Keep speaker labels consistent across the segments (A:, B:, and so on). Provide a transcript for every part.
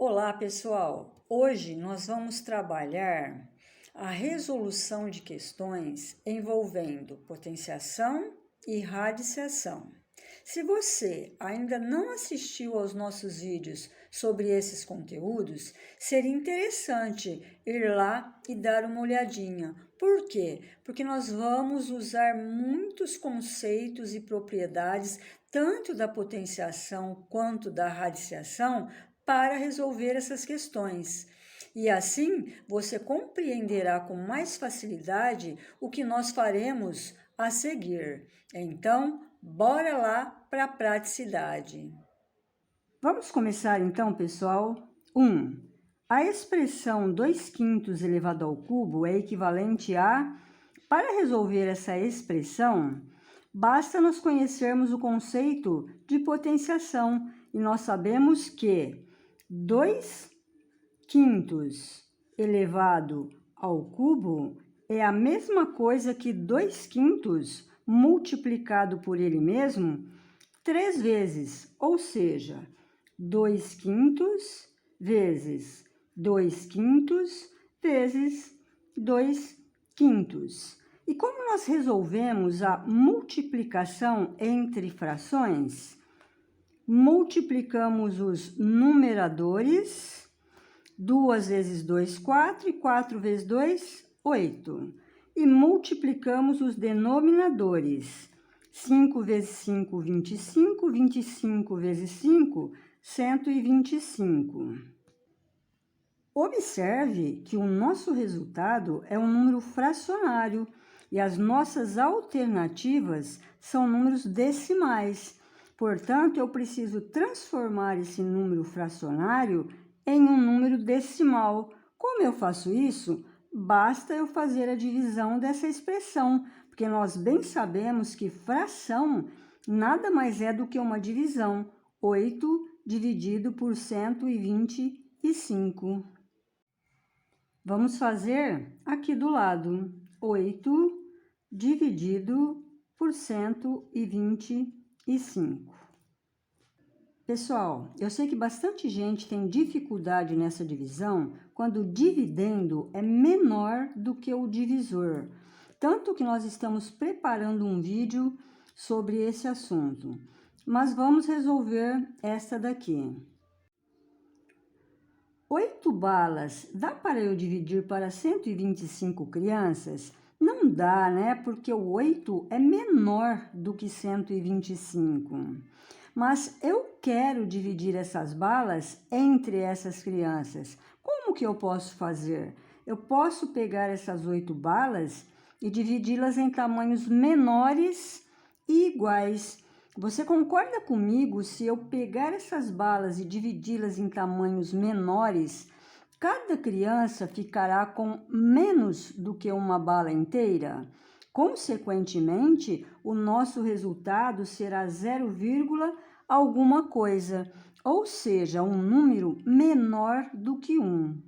A: Olá, pessoal! Hoje nós vamos trabalhar a resolução de questões envolvendo potenciação e radiciação. Se você ainda não assistiu aos nossos vídeos sobre esses conteúdos, seria interessante ir lá e dar uma olhadinha. Por quê? Porque nós vamos usar muitos conceitos e propriedades, tanto da potenciação quanto da radiciação, para resolver essas questões. E assim você compreenderá com mais facilidade o que nós faremos a seguir. Então, bora lá para a praticidade. Vamos começar então, pessoal. 1. A expressão 2/5 elevado ao cubo é equivalente a... Para resolver essa expressão, basta nós conhecermos o conceito de potenciação e nós sabemos que 2/5 elevado ao cubo é a mesma coisa que 2/5 multiplicado por ele mesmo 3 vezes, ou seja, 2/5 vezes 2/5 vezes 2/5. E como nós resolvemos a multiplicação entre frações? Multiplicamos os numeradores, 2 vezes 2, 4, e 4 vezes 2, 8. E multiplicamos os denominadores, 5 vezes 5, 25, 25 vezes 5, 125. Observe que o nosso resultado é um número fracionário e as nossas alternativas são números decimais. Portanto, eu preciso transformar esse número fracionário em um número decimal. Como eu faço isso? Basta eu fazer a divisão dessa expressão, porque nós bem sabemos que fração nada mais é do que uma divisão. 8 dividido por 125. Vamos fazer aqui do lado. 8 dividido por 125. Pessoal, eu sei que bastante gente tem dificuldade nessa divisão quando o dividendo é menor do que o divisor. Tanto que nós estamos preparando um vídeo sobre esse assunto. Mas vamos resolver essa daqui. 8 balas, dá para eu dividir para 125 crianças? Não dá, né? Porque o 8 é menor do que 125. Mas eu quero dividir essas balas entre essas crianças. Como que eu posso fazer? Eu posso pegar essas 8 balas e dividi-las em tamanhos menores e iguais. Você concorda comigo se eu pegar essas balas e dividi-las em tamanhos menores, cada criança ficará com menos do que uma bala inteira? Consequentemente, o nosso resultado será 0, alguma coisa, ou seja, um número menor do que 1.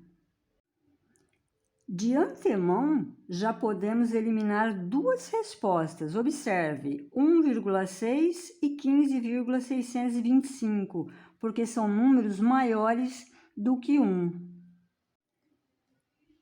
A: De antemão, já podemos eliminar duas respostas. Observe, 1,6 e 15,625, porque são números maiores do que 1.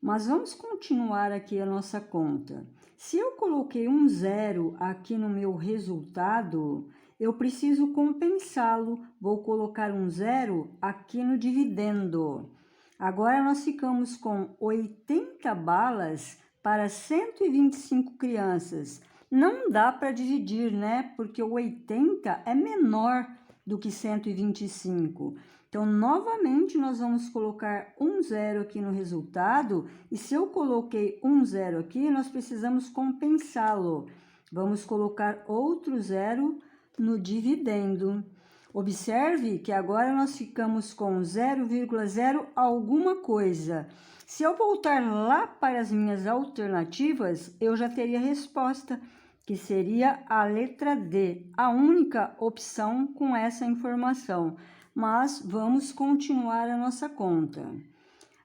A: Mas vamos continuar aqui a nossa conta. Se eu coloquei um 0 aqui no meu resultado, eu preciso compensá-lo. Vou colocar um 0 aqui no dividendo. Agora, nós ficamos com 80 balas para 125 crianças. Não dá para dividir, né? Porque o 80 é menor do que 125. Então, novamente, nós vamos colocar um 0 aqui no resultado. E se eu coloquei um 0 aqui, nós precisamos compensá-lo. Vamos colocar outro 0 no dividendo. Observe que agora nós ficamos com 0,0 alguma coisa. Se eu voltar lá para as minhas alternativas, eu já teria a resposta, que seria a letra D, a única opção com essa informação. Mas vamos continuar a nossa conta.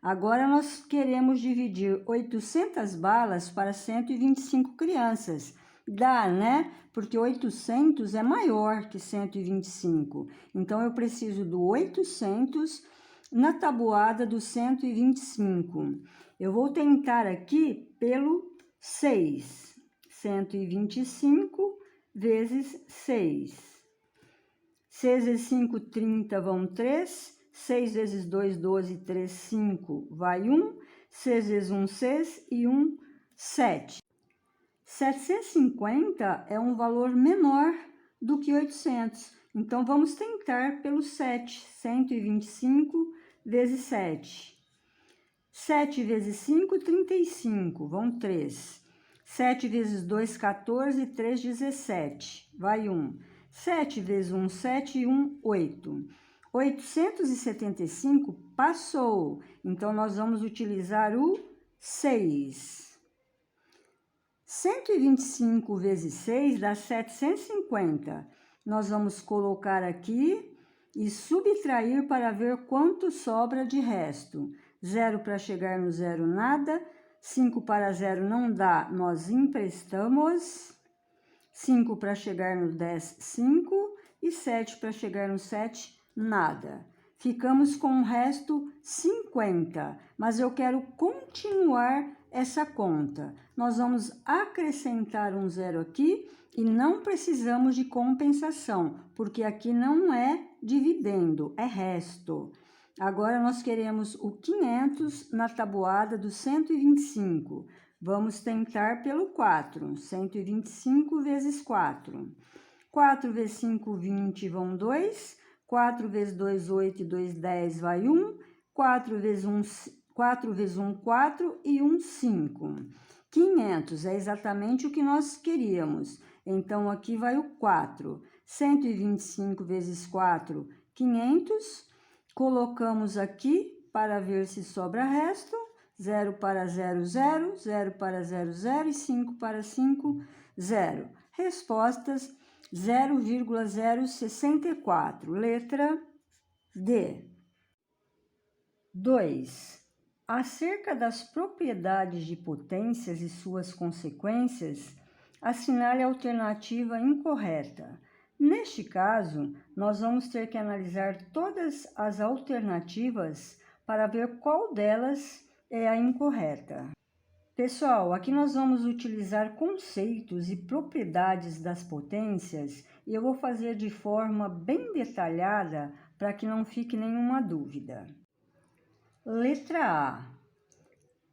A: Agora nós queremos dividir 800 balas para 125 crianças. Dá, né? Porque 800 é maior que 125. Então, eu preciso do 800 na tabuada do 125. Eu vou tentar aqui pelo 6. 125 vezes 6. 6 vezes 5, 30, vão 3. 6 vezes 2, 12, 3, 5, vai 1. 6 vezes 1, 6 e 1, 7. 750 é um valor menor do que 800. Então, vamos tentar pelo 7. 125 vezes 7. 7 vezes 5, 35, vão 3. 7 vezes 2, 14, 3, 17, vai 1. 7 vezes 1, 7 e 1, 8. 875 passou, então nós vamos utilizar o 6. 125 vezes 6 dá 750. Nós vamos colocar aqui e subtrair para ver quanto sobra de resto. 0 para chegar no zero, nada. 5 para 0 não dá, nós emprestamos. 5 para chegar no 10, 5. E 7 para chegar no 7, nada. Ficamos com o resto 50, mas eu quero continuar essa conta. Nós vamos acrescentar um zero aqui e não precisamos de compensação, porque aqui não é dividendo, é resto. Agora, nós queremos o 500 na tabuada do 125. Vamos tentar pelo 4. 125 vezes 4. 4 vezes 5, 20, vão 2. 4 vezes 2, 8 e 2, 10, vai 1. 4 vezes 1, 4 e 1, 5. 500 é exatamente o que nós queríamos. Então, aqui vai o 4. 125 vezes 4, 500. Colocamos aqui para ver se sobra resto. 0 para 0, 0. 0 para 0, 0. E 5 para 5, 0. Respostas 0,064. Letra D. 2. Acerca das propriedades de potências e suas consequências, assinale a alternativa incorreta. Neste caso, nós vamos ter que analisar todas as alternativas para ver qual delas é a incorreta. Pessoal, aqui nós vamos utilizar conceitos e propriedades das potências e eu vou fazer de forma bem detalhada para que não fique nenhuma dúvida. Letra A.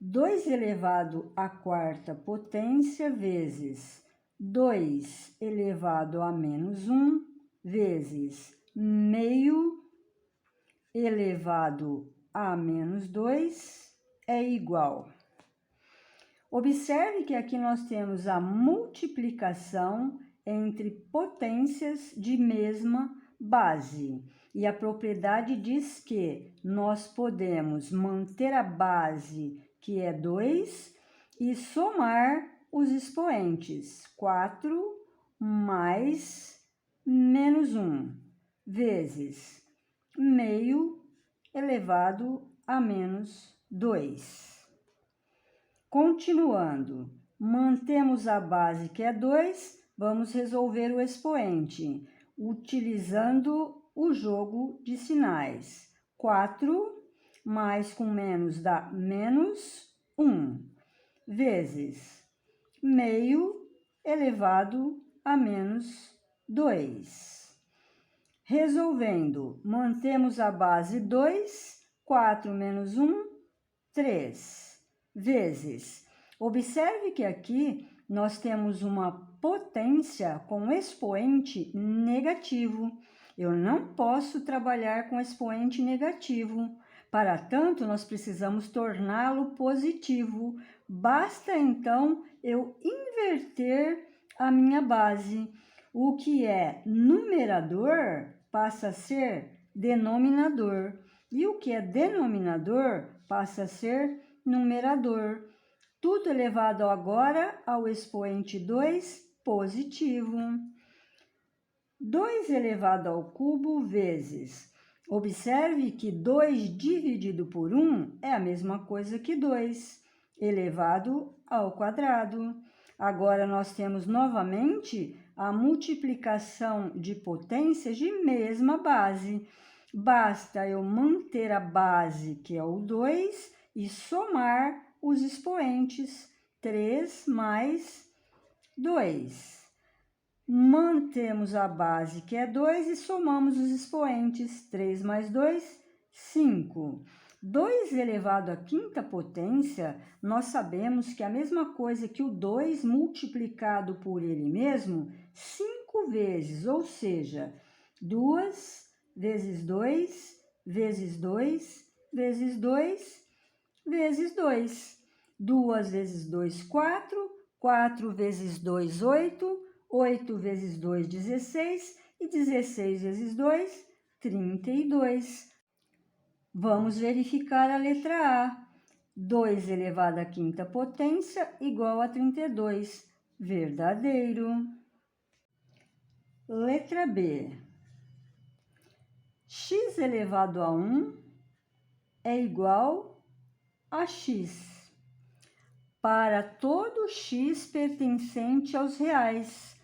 A: 2 elevado à quarta potência vezes 2 elevado a menos 1 vezes meio elevado a menos 2 é igual. Observe que aqui nós temos a multiplicação entre potências de mesma base. E a propriedade diz que nós podemos manter a base, que é 2, e somar os expoentes. 4 mais menos 1 vezes meio elevado a menos 2. Continuando, mantemos a base que é 2, vamos resolver o expoente, utilizando o jogo de sinais. 4 mais com menos dá menos 1, vezes meio elevado a menos 2. Resolvendo, mantemos a base 2, 4 menos 1, 3. Vezes. Observe que aqui nós temos uma potência com expoente negativo. Eu não posso trabalhar com expoente negativo. Para tanto, nós precisamos torná-lo positivo. Basta, então, eu inverter a minha base. O que é numerador passa a ser denominador. E o que é denominador passa a ser numerador. Tudo elevado agora ao expoente 2 positivo. 2 elevado ao cubo vezes. Observe que 2 dividido por 1 é a mesma coisa que 2 elevado ao quadrado. Agora, nós temos novamente a multiplicação de potências de mesma base. Basta eu manter a base, que é o 2, e somar os expoentes 3 mais 2. Mantemos a base, que é 2, e somamos os expoentes 3 mais 2, 5. 2 elevado à quinta potência, nós sabemos que é a mesma coisa que o 2 multiplicado por ele mesmo 5 vezes, ou seja, 2 vezes 2 vezes 2 vezes 2 vezes 2. 2 vezes 2, 4. 4 vezes 2, 8. 8 vezes 2, 16. E 16 vezes 2, 32. Vamos verificar a letra A. 2 elevado à quinta potência igual a 32. Verdadeiro. Letra B. X elevado a 1 é igual a x para todo x pertencente aos reais.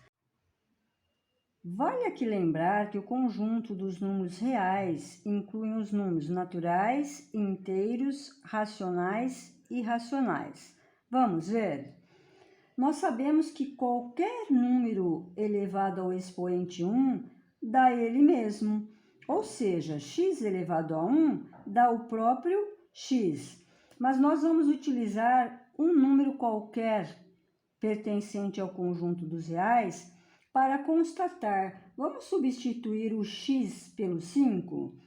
A: Vale aqui lembrar que o conjunto dos números reais inclui os números naturais, inteiros, racionais e irracionais. Vamos ver? Nós sabemos que qualquer número elevado ao expoente 1 dá ele mesmo, ou seja, x elevado a 1 dá o próprio x. Mas nós vamos utilizar um número qualquer pertencente ao conjunto dos reais para constatar. Vamos substituir o x pelo 5?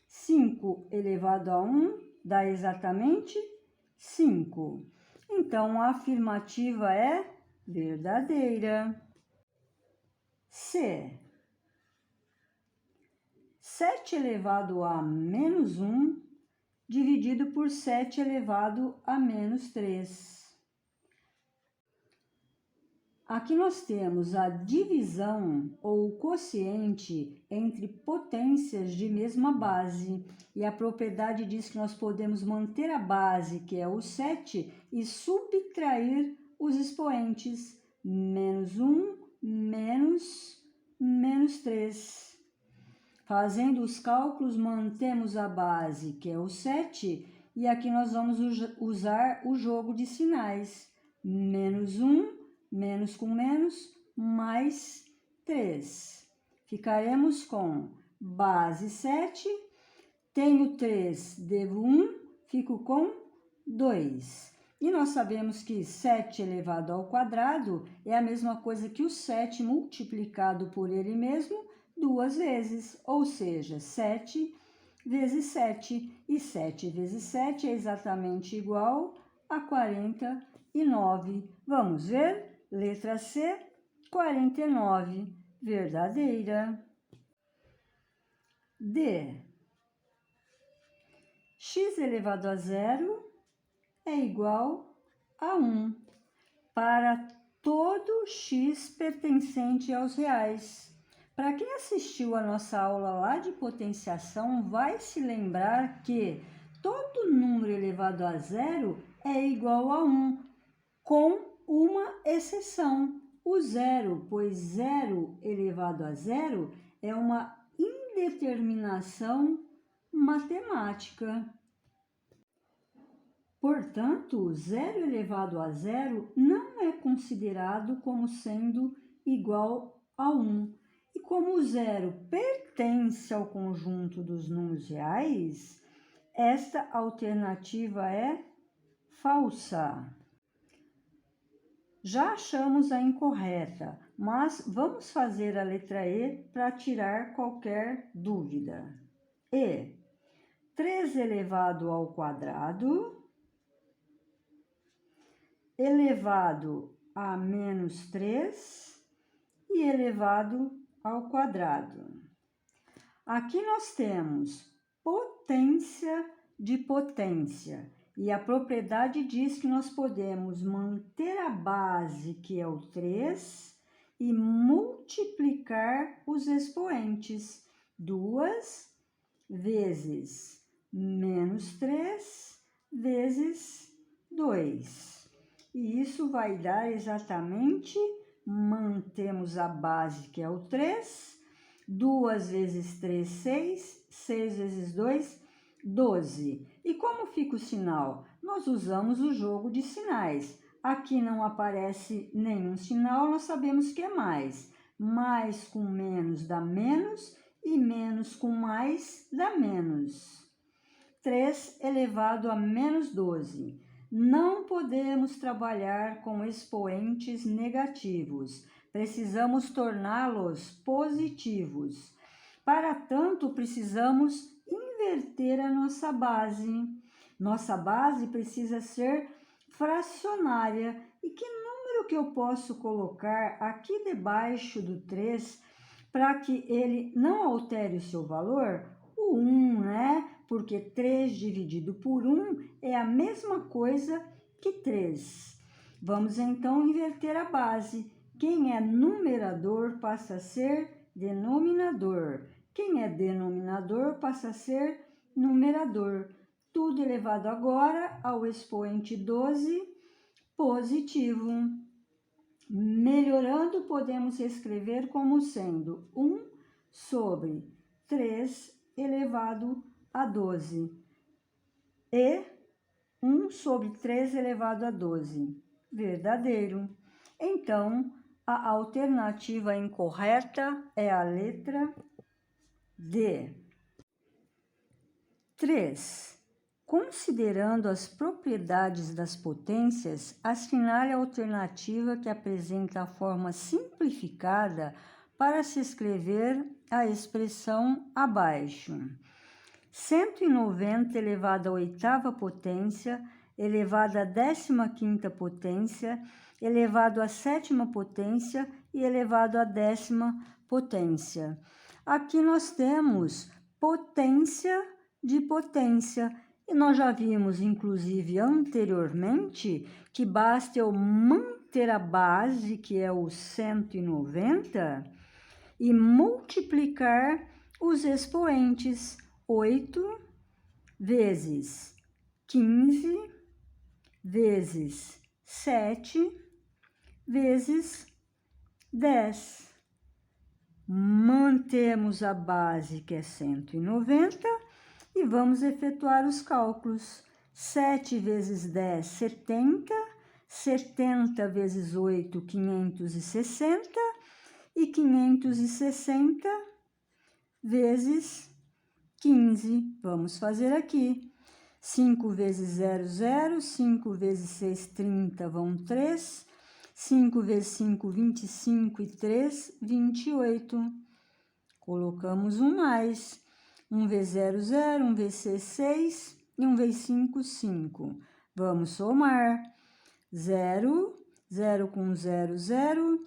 A: 5 elevado a 1 dá exatamente 5. Então, a afirmativa é verdadeira. C. 7 elevado a menos 1 dividido por 7 elevado a menos 3. Aqui nós temos a divisão ou quociente entre potências de mesma base. E a propriedade diz que nós podemos manter a base, que é o 7, e subtrair os expoentes. Menos 1, menos 3. Fazendo os cálculos, mantemos a base, que é o 7, e aqui nós vamos usar o jogo de sinais. Menos 1, menos com menos, mais 3. Ficaremos com base 7, tenho 3, devo 1, fico com 2. E nós sabemos que 7 elevado ao quadrado é a mesma coisa que o 7 multiplicado por ele mesmo 2 vezes, ou seja, 7 vezes 7. E 7 vezes 7 é exatamente igual a 49. Vamos ver? Letra C, 49. Verdadeira. D. X elevado a 0 é igual a 1 para todo x pertencente aos reais. Para quem assistiu a nossa aula lá de potenciação, vai se lembrar que todo número elevado a 0 é igual a 1, com uma exceção, o 0, pois 0 elevado a 0 é uma indeterminação matemática. Portanto, 0 elevado a 0 não é considerado como sendo igual a 1. E como o 0 pertence ao conjunto dos números reais, esta alternativa é falsa. Já achamos a incorreta, mas vamos fazer a letra E para tirar qualquer dúvida. E. 3 elevado ao quadrado elevado a menos 3 e elevado ao quadrado. Aqui nós temos potência de potência. E a propriedade diz que nós podemos manter a base, que é o 3, e multiplicar os expoentes. 2 vezes menos 3 vezes 2. E isso vai dar exatamente, mantemos a base, que é o 3, 2 vezes 3, 6. 6 vezes 2, 12. E como fica o sinal? Nós usamos o jogo de sinais. Aqui não aparece nenhum sinal, nós sabemos que é mais. Mais com menos dá menos e menos com mais dá menos. 3 elevado a menos 12. Não podemos trabalhar com expoentes negativos. Precisamos torná-los positivos. Para tanto, precisamos inverter a nossa base. Nossa base precisa ser fracionária. E que número que eu posso colocar aqui debaixo do 3 para que ele não altere o seu valor? O 1, né? Porque 3 dividido por 1 é a mesma coisa que 3. Vamos então inverter a base. Quem é numerador passa a ser denominador. Quem é denominador passa a ser numerador. Tudo elevado agora ao expoente 12 positivo. Melhorando, podemos escrever como sendo 1 sobre 3 elevado a 12 e 1 sobre 3 elevado a 12. Verdadeiro. Então, a alternativa incorreta é a letra D. 3. Considerando as propriedades das potências, assinale a alternativa que apresenta a forma simplificada para se escrever a expressão abaixo. 190 elevado à oitava potência, elevado à 15ª potência, elevado à 7ª potência e elevado à 10ª potência. Aqui nós temos potência de potência. E nós já vimos, inclusive, anteriormente, que basta eu manter a base, que é o 190, e multiplicar os expoentes. 8 vezes 15 vezes 7 vezes 10. Mantemos a base, que é 190, e vamos efetuar os cálculos. 7 vezes 10, 70. 70 vezes 8, 560. E 560 vezes 15. Vamos fazer aqui. 5 vezes 0, 0. 5 vezes 6, 30, vão 3. 5 vezes 5, 25 e 3, 28. Colocamos um mais. 1 vezes 0, 0. 1 vezes 6, 6. E 1 vezes 5, 5. Vamos somar. 0. 0 com 0, 0.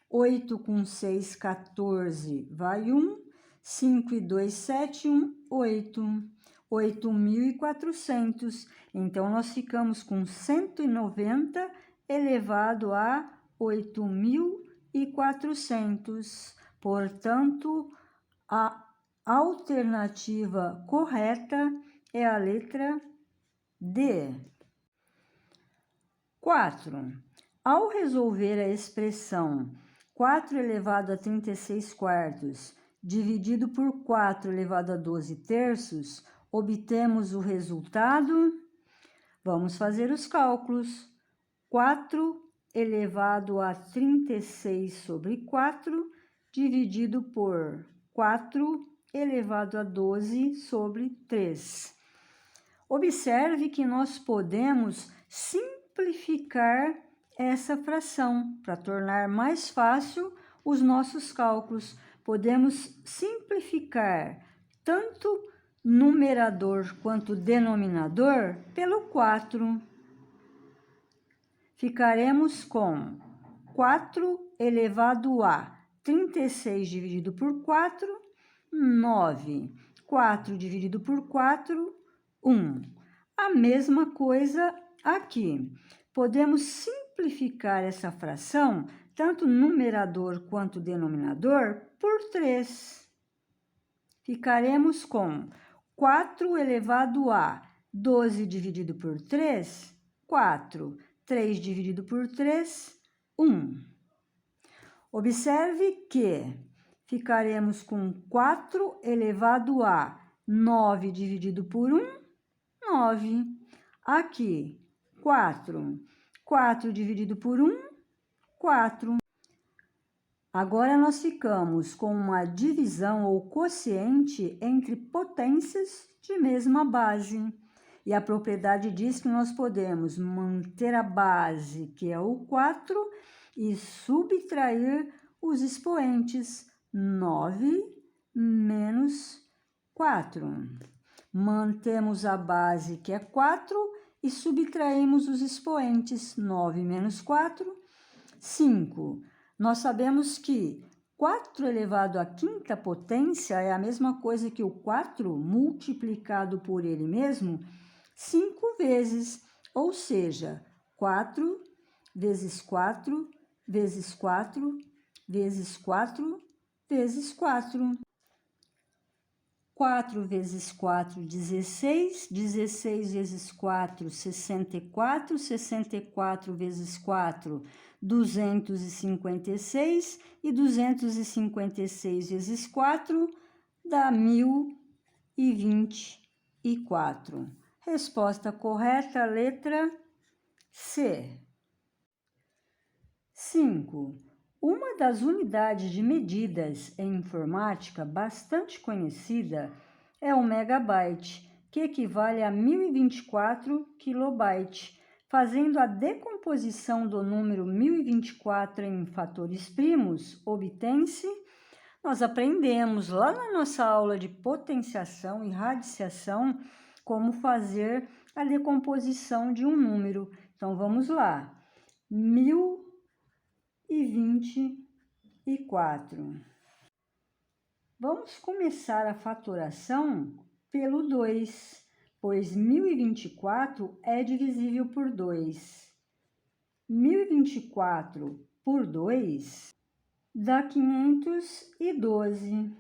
A: 8 com 6, 14. Vai 1. 5 e 2, 7. 1, 8. 8.400. Então, nós ficamos com 190 elevado a 8.400. Portanto, a alternativa correta é a letra D. 4. Ao resolver a expressão 4 elevado a 36 quartos dividido por 4 elevado a 12 terços, obtemos o resultado. Vamos fazer os cálculos. 4 elevado a 36 sobre 4 dividido por 4 elevado a 12 sobre 3. Observe que nós podemos simplificar essa fração para tornar mais fácil os nossos cálculos. Podemos simplificar tanto numerador quanto denominador pelo 4. Ficaremos com 4 elevado a 36 dividido por 4, 9. 4 dividido por 4, 1. A mesma coisa aqui. Podemos simplificar essa fração, tanto numerador quanto denominador, por 3. Ficaremos com 4 elevado a 12 dividido por 3, 4. 3 dividido por 3, 1. Observe que ficaremos com 4 elevado a 9 dividido por 1, 9. Aqui, 4. 4 dividido por 1, 4. Agora, nós ficamos com uma divisão ou quociente entre potências de mesma base. E a propriedade diz que nós podemos manter a base, que é o 4, e subtrair os expoentes 9 menos 4. Mantemos a base, que é 4, e subtraímos os expoentes 9 menos 4, 5. Nós sabemos que 4 elevado à quinta potência é a mesma coisa que o 4 multiplicado por ele mesmo 5 vezes, ou seja, 4 vezes 4 vezes 4 vezes 4 vezes 4. 4 vezes 4, 16. 16 vezes 4, 64. 64 vezes 4, 256. E 256 vezes 4 dá 1024. Resposta correta, letra C. 5. Uma das unidades de medidas em informática bastante conhecida é o megabyte, que equivale a 1024 kilobytes. Fazendo a decomposição do número 1024 em fatores primos, obtém-se. Nós aprendemos lá na nossa aula de potenciação e radiciação como fazer a decomposição de um número. Então, vamos lá. 1024. Vamos começar a fatoração pelo 2, pois 1024 é divisível por 2. 1024 por 2 dá 512.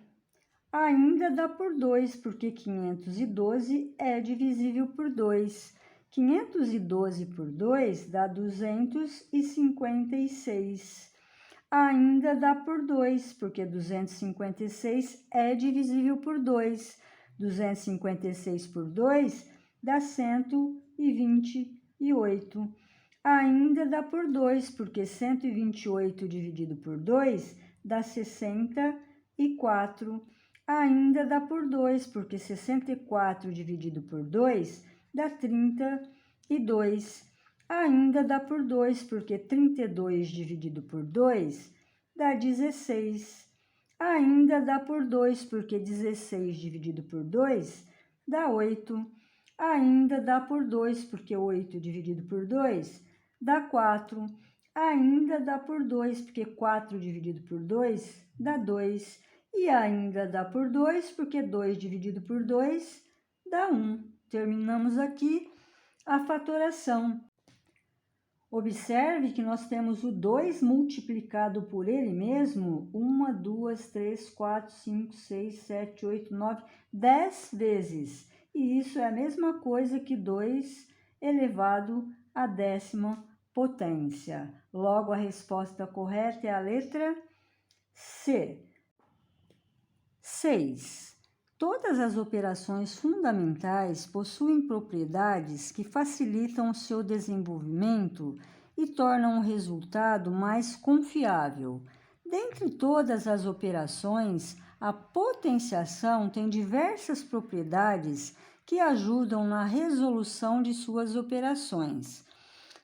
A: Ainda dá por 2, porque 512 é divisível por 2. 512 por 2 dá 256. Ainda dá por 2, porque 256 é divisível por 2. 256 por 2 dá 128. Ainda dá por 2, porque 128 dividido por 2 dá 64. Ainda dá por 2, porque 64 dividido por 2 dá 32. Ainda dá por 2, porque 32 dividido por 2 dá 16. Ainda dá por 2, porque 16 dividido por 2 dá 8. Ainda dá por 2, porque 8 dividido por 2 dá 4. Ainda dá por 2, porque 4 dividido por 2 dá 2. E ainda dá por 2, porque 2 dividido por 2 dá 1. Terminamos aqui a fatoração. Observe que nós temos o 2 multiplicado por ele mesmo 1, 2, 3, 4, 5, 6, 7, 8, 9, 10 vezes. E isso é a mesma coisa que 2 elevado à décima potência. Logo, a resposta correta é a letra C. 6. Todas as operações fundamentais possuem propriedades que facilitam o seu desenvolvimento e tornam o resultado mais confiável. Dentre todas as operações, a potenciação tem diversas propriedades que ajudam na resolução de suas operações.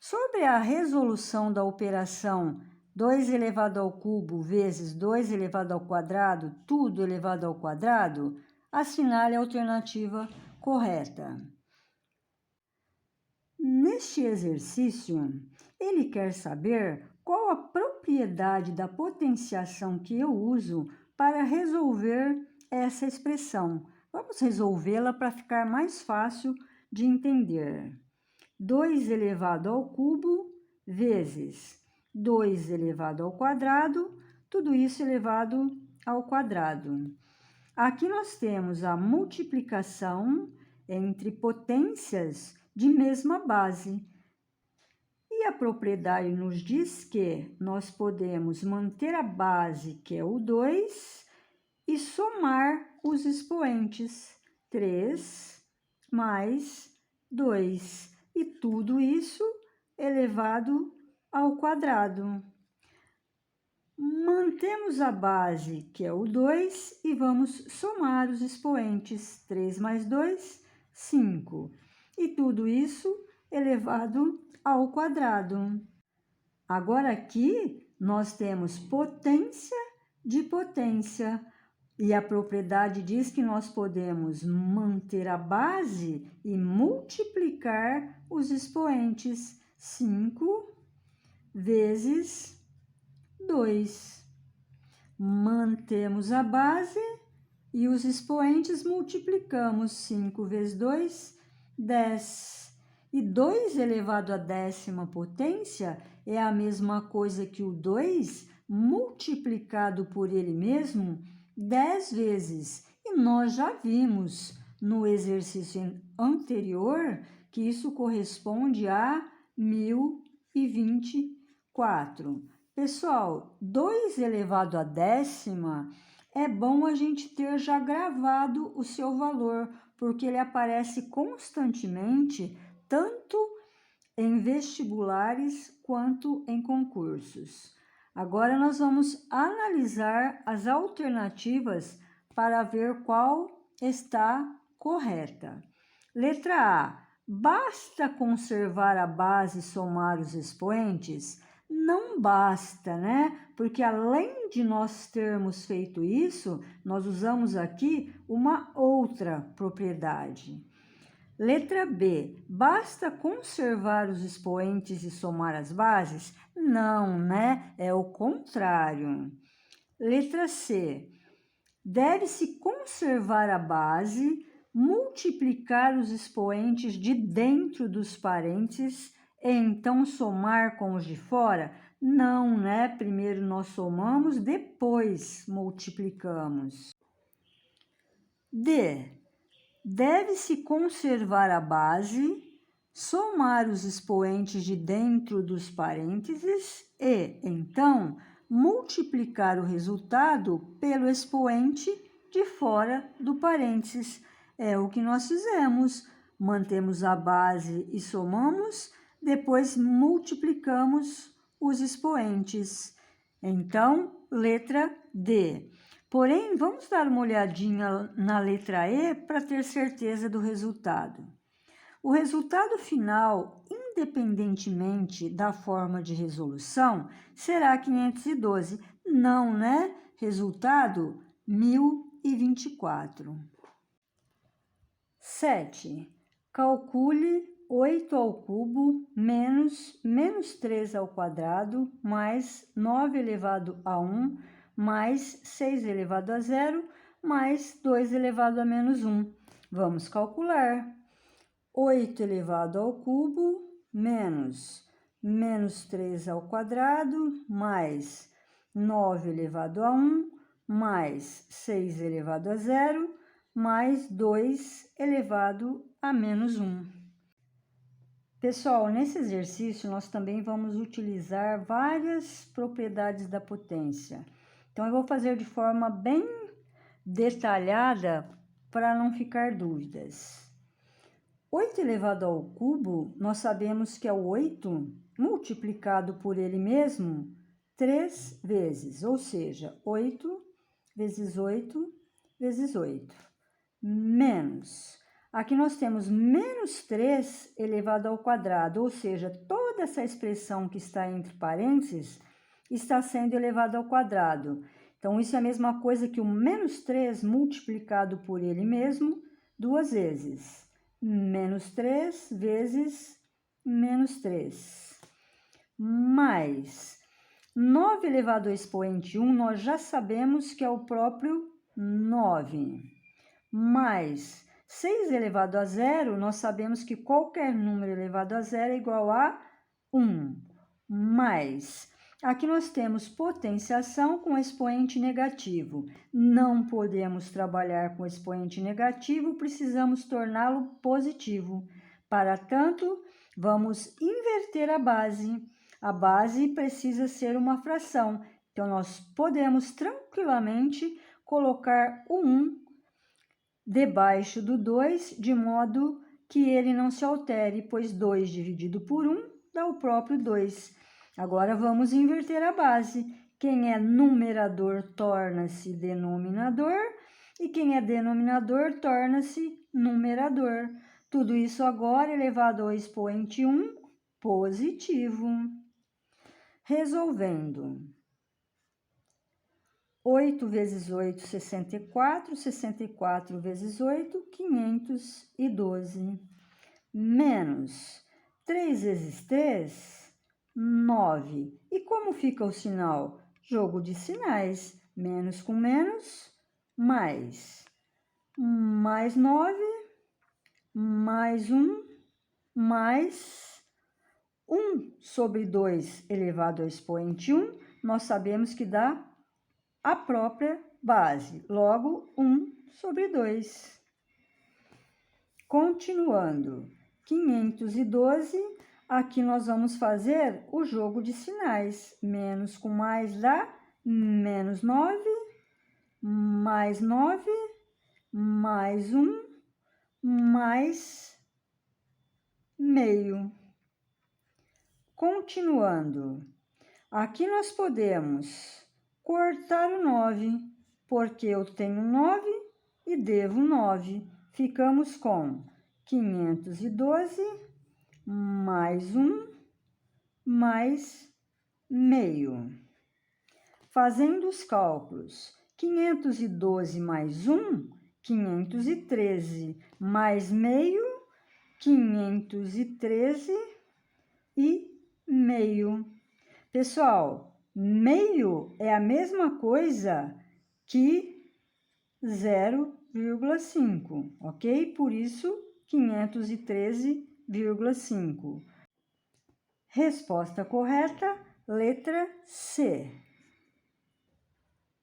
A: Sobre a resolução da operação 2 elevado ao cubo vezes 2 elevado ao quadrado, tudo elevado ao quadrado, assinale a alternativa correta. Neste exercício, ele quer saber qual a propriedade da potenciação que eu uso para resolver essa expressão. Vamos resolvê-la para ficar mais fácil de entender. 2 elevado ao cubo vezes 2 elevado ao quadrado, tudo isso elevado ao quadrado. Aqui nós temos a multiplicação entre potências de mesma base. E a propriedade nos diz que nós podemos manter a base, que é o 2, e somar os expoentes. 3 mais 2. E tudo isso elevado ao quadrado. Mantemos a base, que é o 2, e vamos somar os expoentes. 3 mais 2, 5. E tudo isso elevado ao quadrado. Agora aqui nós temos potência de potência. E a propriedade diz que nós podemos manter a base e multiplicar os expoentes. 5 vezes 2. Mantemos a base e os expoentes multiplicamos. 5 vezes 2, 10. E 2 elevado à 10ª potência é a mesma coisa que o 2 multiplicado por ele mesmo 10 vezes. E nós já vimos no exercício anterior que isso corresponde a 1024. Pessoal, 2 elevado à 10ª é bom a gente ter já gravado o seu valor, porque ele aparece constantemente, tanto em vestibulares quanto em concursos. Agora nós vamos analisar as alternativas para ver qual está correta. Letra A. Basta conservar a base e somar os expoentes? Não basta, né? Porque além de nós termos feito isso, nós usamos aqui uma outra propriedade. Letra B. Basta conservar os expoentes e somar as bases? Não, né? É o contrário. Letra C. Deve-se conservar a base, multiplicar os expoentes de dentro dos parênteses e então somar com os de fora? Não, né? Primeiro nós somamos, depois multiplicamos. D. Deve-se conservar a base, somar os expoentes de dentro dos parênteses e, então, multiplicar o resultado pelo expoente de fora do parênteses. É o que nós fizemos. Mantemos a base e somamos, depois multiplicamos os expoentes. Então, letra D. Porém, vamos dar uma olhadinha na letra E para ter certeza do resultado. O resultado final, independentemente da forma de resolução, será 512. Não, né? Resultado 1024. 7. Calcule 8 ao cubo menos 3 ao quadrado mais 9 elevado a 1 mais 6 elevado a 0, mais 2 elevado a menos 1. Vamos calcular. 8 elevado ao cubo, menos 3 ao quadrado, mais 9 elevado a 1, mais 6 elevado a 0, mais 2 elevado a menos 1. Pessoal, nesse exercício, nós também vamos utilizar várias propriedades da potência. Então, eu vou fazer de forma bem detalhada para não ficar dúvidas. 8 elevado ao cubo, nós sabemos que é o 8 multiplicado por ele mesmo 3 vezes, ou seja, 8 vezes 8 vezes 8, menos. Aqui nós temos menos 3 elevado ao quadrado, ou seja, toda essa expressão que está entre parênteses está sendo elevado ao quadrado. Então, isso é a mesma coisa que o menos 3 multiplicado por ele mesmo 2 vezes. Menos 3 vezes menos 3. Mais 9 elevado ao expoente 1, nós já sabemos que é o próprio 9. Mais 6 elevado a 0, nós sabemos que qualquer número elevado a 0 é igual a 1. Mais, aqui nós temos potenciação com expoente negativo. Não podemos trabalhar com expoente negativo, precisamos torná-lo positivo. Para tanto, vamos inverter a base. A base precisa ser uma fração. Então, nós podemos tranquilamente colocar o 1 debaixo do 2, de modo que ele não se altere, pois 2 dividido por 1 dá o próprio 2. Agora vamos inverter a base. Quem é numerador torna-se denominador e quem é denominador torna-se numerador. Tudo isso agora elevado ao expoente 1 positivo. Resolvendo. 8 vezes 8, 64. 64 vezes 8, 512. Menos 3 vezes 3, 9. E como fica o sinal? Jogo de sinais. Menos com menos, mais. Mais 9, mais 1, mais 1 sobre 2 elevado ao expoente 1. Nós sabemos que dá a própria base, logo 1 sobre 2. Continuando, 512, aqui nós vamos fazer o jogo de sinais. Menos com mais dá menos 9, mais 9, mais 1, mais meio. Continuando, aqui nós podemos cortar o 9, porque eu tenho 9 e devo 9. Ficamos com 512 mais 1 mais meio. Fazendo os cálculos, 512 mais 1, 513 mais meio, 513 e meio. Pessoal, meio é a mesma coisa que 0,5, ok? Por isso, 513,5. Resposta correta, letra C.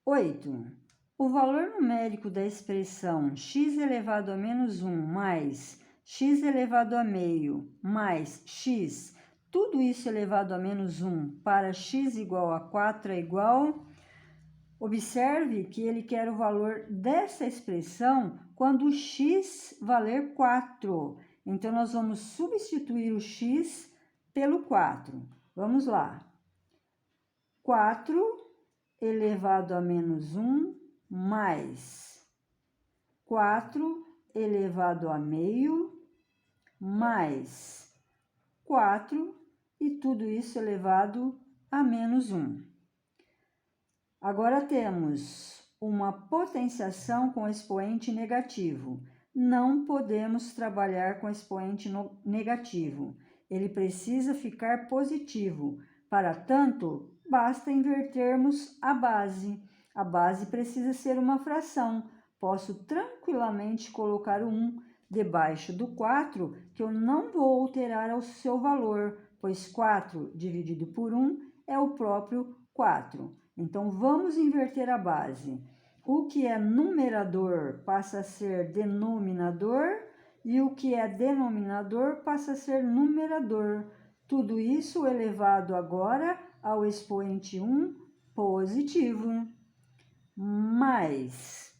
A: 8. O valor numérico da expressão x elevado a menos 1 mais x elevado a meio mais x, tudo isso elevado a menos 1 para x igual a 4 é igual. Observe que ele quer o valor dessa expressão quando o x valer 4. Então, nós vamos substituir o x pelo 4. Vamos lá. 4 elevado a menos 1 mais 4 elevado a meio mais 4 e tudo isso elevado a menos 1. Agora temos uma potenciação com expoente negativo. Não podemos trabalhar com expoente negativo. Ele precisa ficar positivo. Para tanto, basta invertermos a base. A base precisa ser uma fração. Posso tranquilamente colocar o 1 debaixo do 4, que eu não vou alterar o seu valor, pois 4 dividido por 1 é o próprio 4. Então, vamos inverter a base. O que é numerador passa a ser denominador e o que é denominador passa a ser numerador. Tudo isso elevado agora ao expoente 1 positivo. Mais.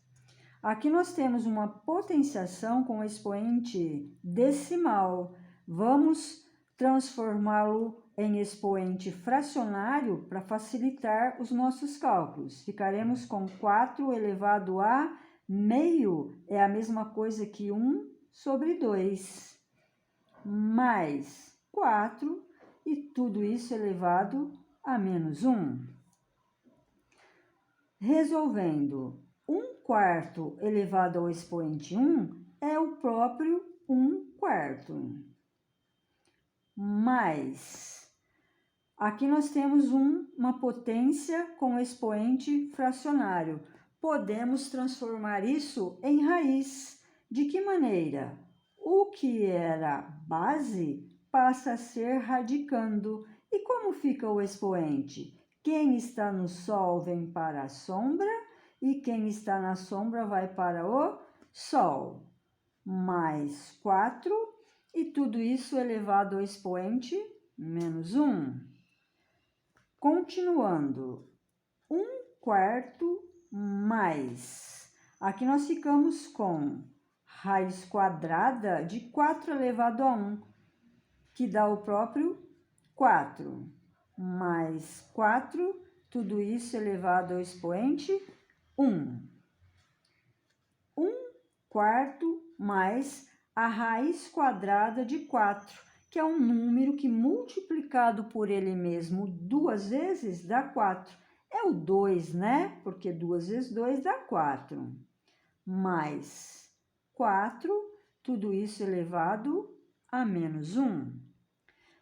A: Aqui nós temos uma potenciação com expoente decimal. Vamos transformá-lo em expoente fracionário para facilitar os nossos cálculos. Ficaremos com 4 elevado a meio, é a mesma coisa que 1 sobre 2, mais 4, e tudo isso elevado a menos 1. Resolvendo, 1/4 elevado ao expoente 1 é o próprio 1/4. Mais, aqui nós temos uma potência com expoente fracionário. Podemos transformar isso em raiz. De que maneira? O que era base passa a ser radicando. E como fica o expoente? Quem está no sol vem para a sombra e quem está na sombra vai para o sol. Mais 4 e tudo isso elevado ao expoente menos 1. Continuando, 1/4 mais. Aqui nós ficamos com raiz quadrada de 4 elevado a 1, que dá o próprio 4, mais 4, tudo isso elevado ao expoente 1. 1/4 mais a raiz quadrada de 4, que é um número que multiplicado por ele mesmo 2 vezes dá 4. É o 2, né? Porque 2 vezes 2 dá 4. Mais 4, tudo isso elevado a menos 1.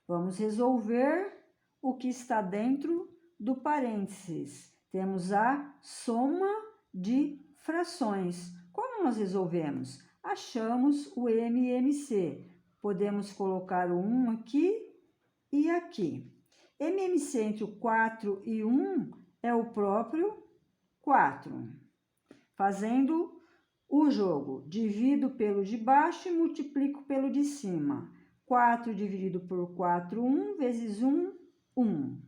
A: Vamos resolver o que está dentro do parênteses. Temos a soma de frações. Como nós resolvemos? Achamos o MMC. Podemos colocar o 1 aqui e aqui. MMC entre o 4 e 1 é o próprio 4. Fazendo o jogo, divido pelo de baixo e multiplico pelo de cima. 4 dividido por 4, 1, vezes 1, 1.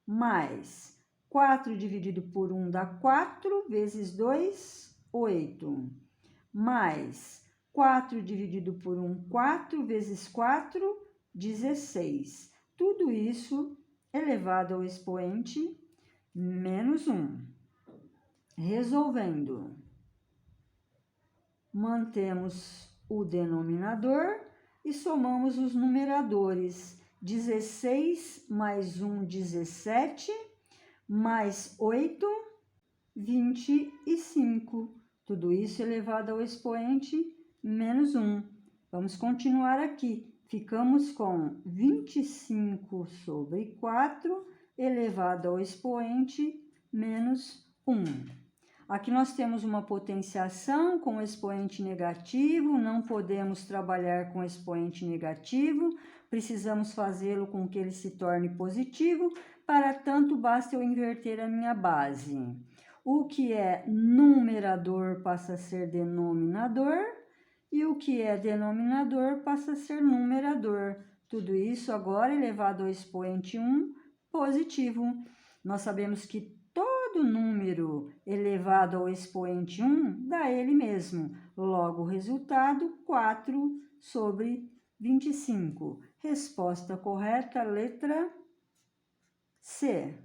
A: Mais 4 dividido por 1 dá 4, vezes 2, 8. Mais 4 dividido por 1, 4, vezes 4, 16. Tudo isso elevado ao expoente menos 1. Resolvendo, mantemos o denominador e somamos os numeradores. 16 mais 1, 17, mais 8, 25. Tudo isso elevado ao expoente menos 1. Vamos continuar aqui. Ficamos com 25 sobre 4 elevado ao expoente menos 1. Aqui nós temos uma potenciação com expoente negativo, não podemos trabalhar com expoente negativo, precisamos fazê-lo com que ele se torne positivo, para tanto basta eu inverter a minha base. O que é numerador passa a ser denominador, e o que é denominador passa a ser numerador. Tudo isso agora elevado ao expoente 1, positivo. Nós sabemos que todo número elevado ao expoente 1 dá ele mesmo. Logo, o resultado, 4 sobre 25. Resposta correta, letra C.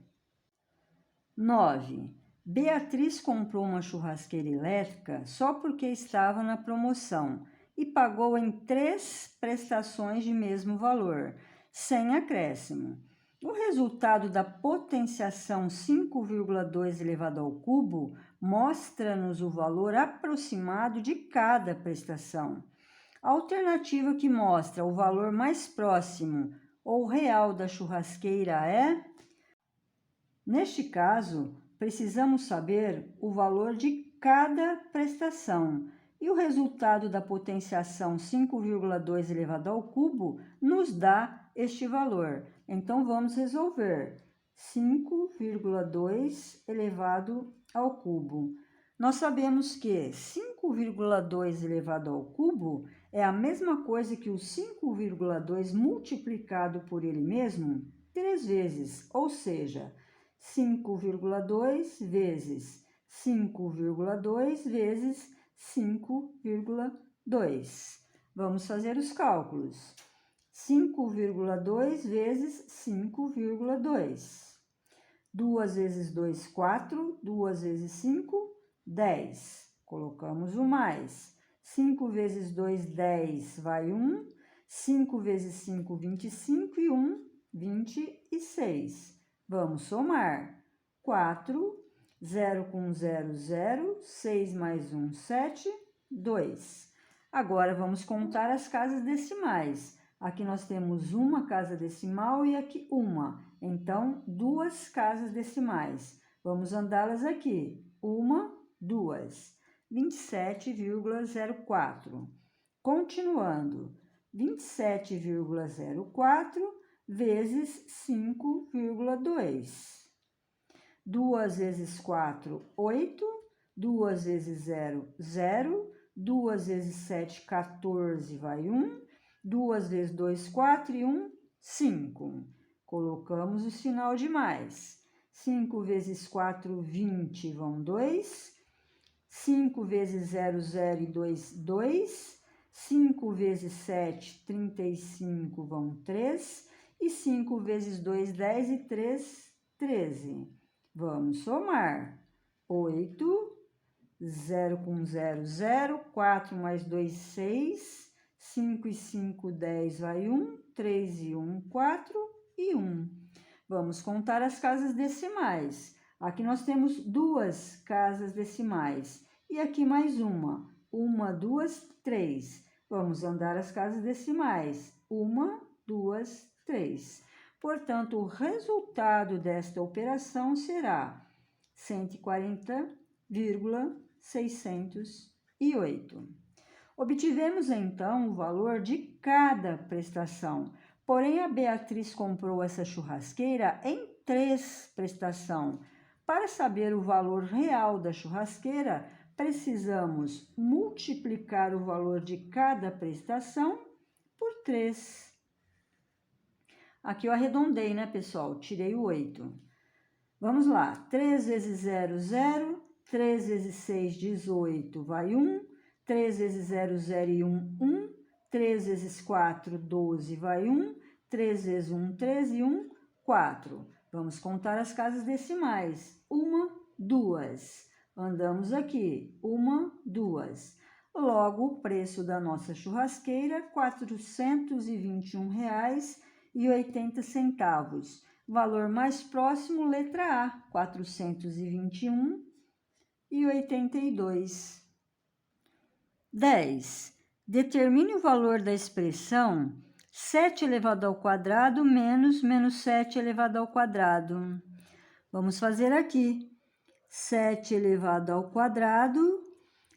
A: 9. Beatriz comprou uma churrasqueira elétrica só porque estava na promoção e pagou em 3 prestações de mesmo valor, sem acréscimo. O resultado da potenciação 5,2 elevado ao cubo mostra-nos o valor aproximado de cada prestação. A alternativa que mostra o valor mais próximo ou real da churrasqueira é... Neste caso, precisamos saber o valor de cada prestação. E o resultado da potenciação 5,2 elevado ao cubo nos dá este valor. Então, vamos resolver 5,2 elevado ao cubo. Nós sabemos que 5,2 elevado ao cubo é a mesma coisa que o 5,2 multiplicado por ele mesmo 3 vezes, ou seja, 5,2 vezes 5,2 vezes 5,2. Vamos fazer os cálculos. 5,2 vezes 5,2. 2 vezes 2, 4. 2 vezes 5, 10. Colocamos o mais. 5 vezes 2, 10, vai 1. 5 vezes 5, 25 e 1, 26. Vamos somar. 4, 0 com 0, 0, 6 mais 1, 7, 2. Agora, vamos contar as casas decimais. Aqui nós temos uma casa decimal e aqui uma. Então, 2 casas decimais. Vamos andá-las aqui. 1, 2. 27,04. Continuando. 27,04 vezes 5,2. 2 vezes 4, 8. 2 vezes 0, 0. 2 vezes 7, 14, vai 1. 2 vezes 2, 4 e 1, 5. Colocamos o sinal de mais. 5 vezes 4, 20, vão 2. 5 vezes 0, 0 e 2, 2. 5 vezes 7, 35, vão 3. E 5 vezes 2, 10 e 3, 13. Vamos somar. 8, 0 com 0, 0. 4 mais 2, 6. 5 e 5, 10, vai 1. 3 e 1, 4 e 1. Vamos contar as casas decimais. Aqui nós temos 2 casas decimais. E aqui mais uma. 1, 2, 3. Vamos andar as casas decimais. 1, 2, 3. Portanto, o resultado desta operação será 140,608. Obtivemos, então, o valor de cada prestação. Porém, a Beatriz comprou essa churrasqueira em 3 prestações. Para saber o valor real da churrasqueira, precisamos multiplicar o valor de cada prestação por 3. Aqui eu arredondei, né, pessoal? Tirei o 8. Vamos lá. 3 vezes 0, 0. 3 vezes 6, 18, vai 1. 3 vezes 0, 0 e 1, 1. 3 vezes 4, 12, vai 1. 3 vezes 1, 13 e 1, 4. Vamos contar as casas decimais. 1, 2. Andamos aqui. 1, 2. Logo, o preço da nossa churrasqueira, R$ 421,80. Valor mais próximo, letra A, 421,82. 10. Determine o valor da expressão 7 elevado ao quadrado menos 7 elevado ao quadrado. Vamos fazer aqui. 7 elevado ao quadrado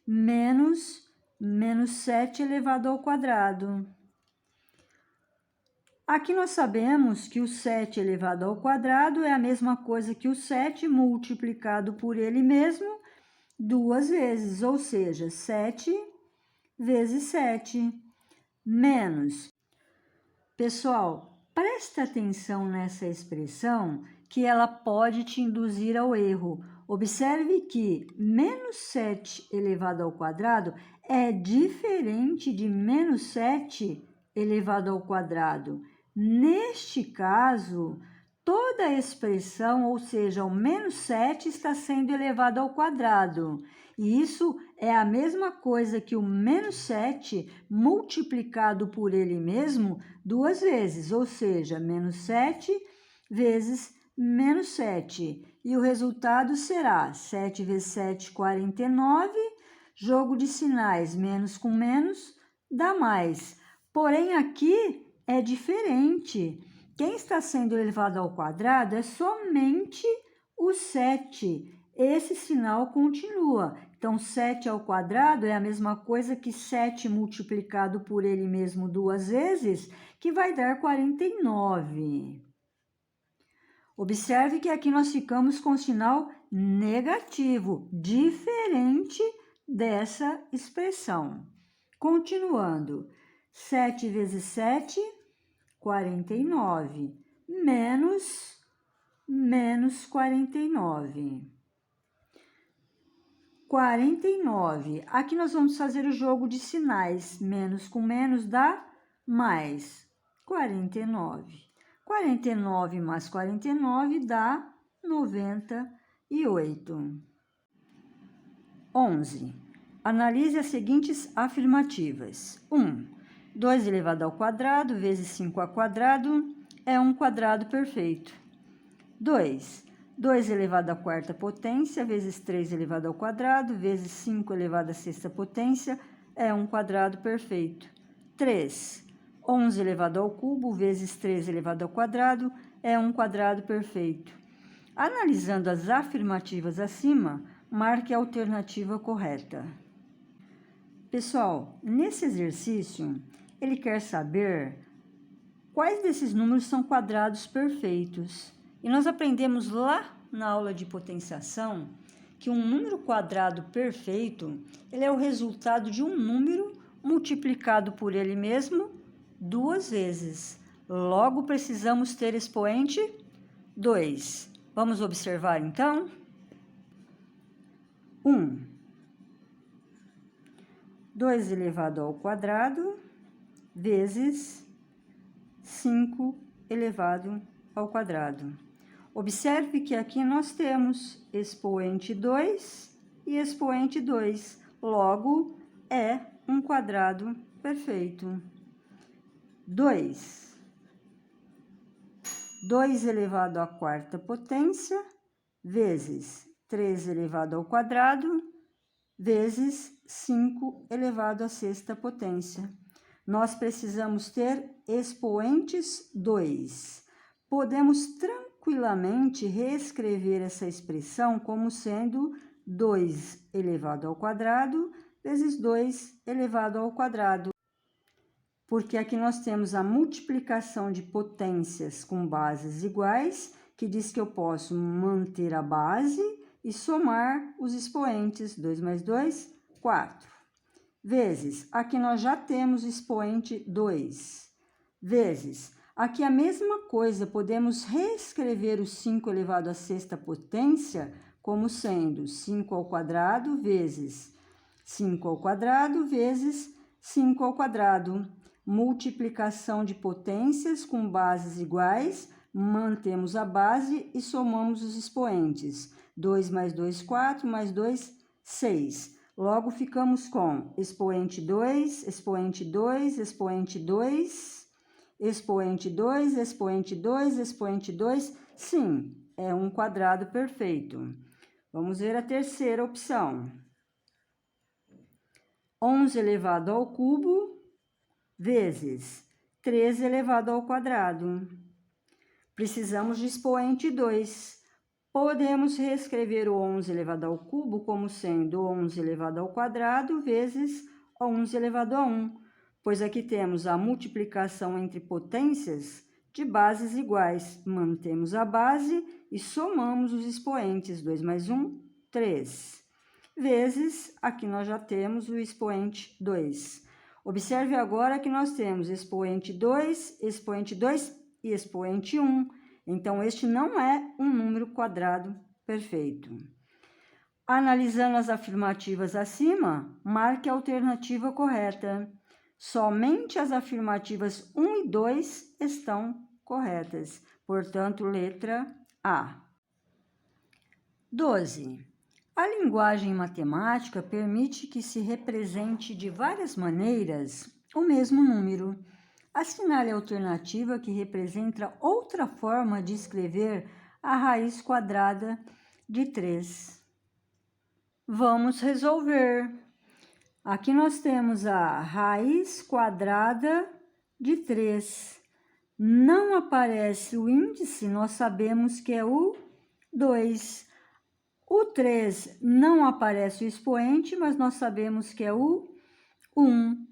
A: menos 7 elevado ao quadrado. Aqui nós sabemos que o 7 elevado ao quadrado é a mesma coisa que o 7 multiplicado por ele mesmo 2 vezes, ou seja, 7 vezes 7, menos. Pessoal, presta atenção nessa expressão que ela pode te induzir ao erro. Observe que menos 7 elevado ao quadrado é diferente de menos 7 elevado ao quadrado. Neste caso, toda a expressão, ou seja, o menos 7 está sendo elevado ao quadrado. E isso é a mesma coisa que o menos 7 multiplicado por ele mesmo 2 vezes, ou seja, menos 7 vezes menos 7. E o resultado será 7 vezes 7, 49. Jogo de sinais, menos com menos dá mais. Porém, aqui é diferente. Quem está sendo elevado ao quadrado é somente o 7. Esse sinal continua. Então, 7 ao quadrado é a mesma coisa que 7 multiplicado por ele mesmo 2 vezes, que vai dar 49. Observe que aqui nós ficamos com sinal negativo, diferente dessa expressão. Continuando, 7 vezes 7, 49, menos 49. 49. Aqui nós vamos fazer o jogo de sinais. Menos com menos dá mais. 49. 49 mais 49 dá 98. 11. Analise as seguintes afirmativas. 1. 2 elevado ao quadrado vezes 5 ao quadrado é um quadrado perfeito. 2. 2 elevado à quarta potência vezes 3 elevado ao quadrado vezes 5 elevado à sexta potência é um quadrado perfeito. 3. 11 elevado ao cubo vezes 3 elevado ao quadrado é um quadrado perfeito. Analisando as afirmativas acima, marque a alternativa correta. Pessoal, nesse exercício, ele quer saber quais desses números são quadrados perfeitos. E nós aprendemos lá na aula de potenciação que um número quadrado perfeito, ele é o resultado de um número multiplicado por ele mesmo 2 vezes. Logo, precisamos ter expoente 2. Vamos observar, então. 1. 2 elevado ao quadrado vezes 5 elevado ao quadrado. Observe que aqui nós temos expoente 2 e expoente 2. Logo, é um quadrado perfeito. 2 elevado à quarta potência, vezes 3 elevado ao quadrado, vezes 5 elevado à sexta potência. Nós precisamos ter expoentes 2. Podemos tranquilamente reescrever essa expressão como sendo 2 elevado ao quadrado, vezes 2 elevado ao quadrado. Porque aqui nós temos a multiplicação de potências com bases iguais, que diz que eu posso manter a base e somar os expoentes. 2 mais 2, 4. Vezes, aqui nós já temos expoente 2. Vezes, aqui a mesma coisa, podemos reescrever o 5 elevado à sexta potência como sendo 5 ao quadrado vezes 5 ao quadrado vezes 5 ao quadrado. Multiplicação de potências com bases iguais, mantemos a base e somamos os expoentes. 2 mais 2, 4, mais 2, 6. Logo, ficamos com expoente 2, expoente 2, expoente 2, expoente 2, expoente 2, expoente 2. Sim, é um quadrado perfeito. Vamos ver a terceira opção. 11 elevado ao cubo vezes 3 elevado ao quadrado. Precisamos de expoente 2. Podemos reescrever o 11 elevado ao cubo como sendo 11 elevado ao quadrado vezes 11 elevado a 1, pois aqui temos a multiplicação entre potências de bases iguais. Mantemos a base e somamos os expoentes. 2 mais 1, 3. Vezes, aqui nós já temos o expoente 2. Observe agora que nós temos expoente 2 e expoente 1. Então, este não é um número quadrado perfeito. Analisando as afirmativas acima, marque a alternativa correta. Somente as afirmativas 1 e 2 estão corretas. Portanto, letra A. 12. A linguagem matemática permite que se represente de várias maneiras o mesmo número. Assinale a alternativa que representa outra forma de escrever a raiz quadrada de 3. Vamos resolver. Aqui nós temos a raiz quadrada de 3. Não aparece o índice, nós sabemos que é o 2. O 3 não aparece o expoente, mas nós sabemos que é o 1.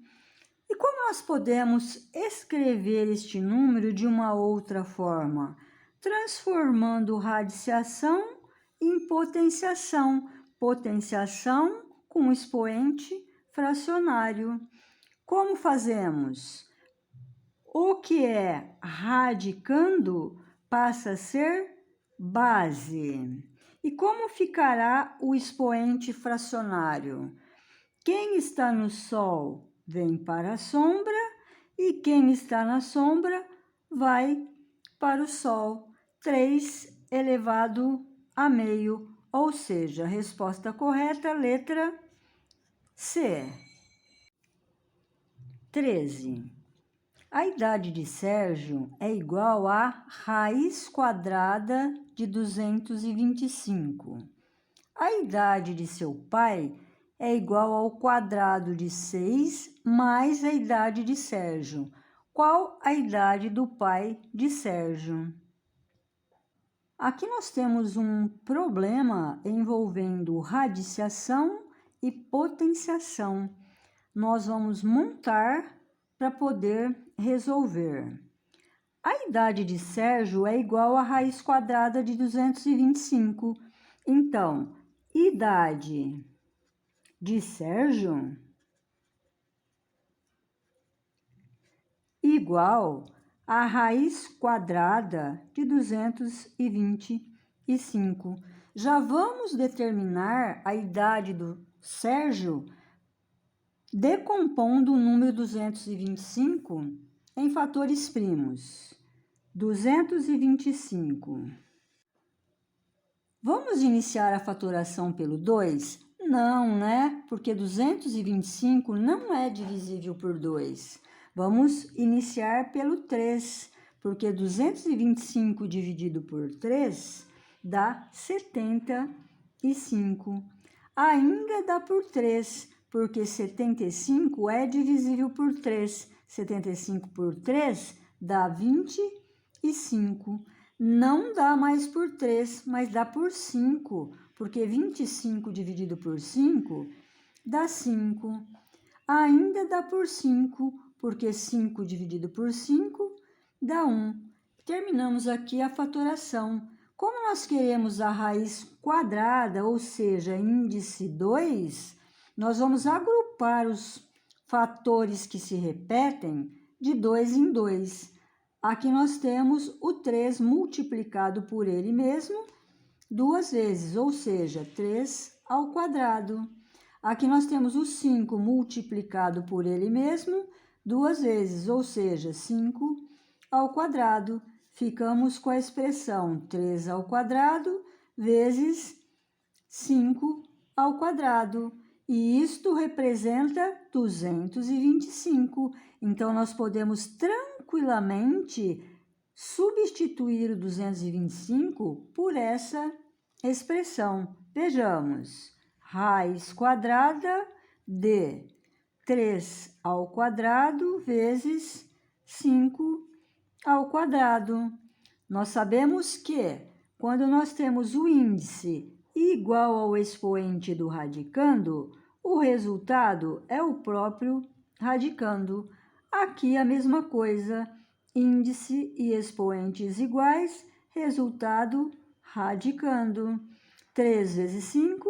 A: E como nós podemos escrever este número de uma outra forma? Transformando radiciação em potenciação. Potenciação com expoente fracionário. Como fazemos? O que é radicando passa a ser base. E como ficará o expoente fracionário? Quem está no Sol vem para a sombra e quem está na sombra vai para o Sol. 3 elevado a meio, ou seja, a resposta correta, letra C. 13. A idade de Sérgio é igual a raiz quadrada de 225. A idade de seu pai é igual ao quadrado de 6 mais a idade de Sérgio. Qual a idade do pai de Sérgio? Aqui nós temos um problema envolvendo radiciação e potenciação. Nós vamos montar para poder resolver. A idade de Sérgio é igual à raiz quadrada de 225. Então, idade de Sérgio igual à raiz quadrada de 225. 5. Já vamos determinar a idade do Sérgio decompondo o número 225 em fatores primos. 225. Vamos iniciar a fatoração pelo 2? Não, né? Porque 225 não é divisível por 2. Vamos iniciar pelo 3, porque 225 dividido por 3 dá 75. Ainda dá por 3, porque 75 é divisível por 3. 75 por 3 dá 25. Não dá mais por 3, mas dá por 5, porque 25 dividido por 5 dá 5. Ainda dá por 5, porque 5 dividido por 5 dá 1. Terminamos aqui a fatoração. Como nós queremos a raiz quadrada, ou seja, índice 2, nós vamos agrupar os fatores que se repetem de 2 em 2. Aqui nós temos o 3 multiplicado por ele mesmo 2 vezes, ou seja, 3 ao quadrado. Aqui nós temos o 5 multiplicado por ele mesmo 2 vezes, ou seja, 5 ao quadrado. Ficamos com a expressão 3 ao quadrado vezes 5 ao quadrado. E isto representa 225. Então, nós podemos tranquilamente substituir o 225 por essa expressão. Vejamos, raiz quadrada de 3 ao quadrado vezes 5 ao quadrado. Nós sabemos que quando nós temos o índice igual ao expoente do radicando, o resultado é o próprio radicando. Aqui a mesma coisa, índice e expoentes iguais, resultado radicando. 3 vezes 5,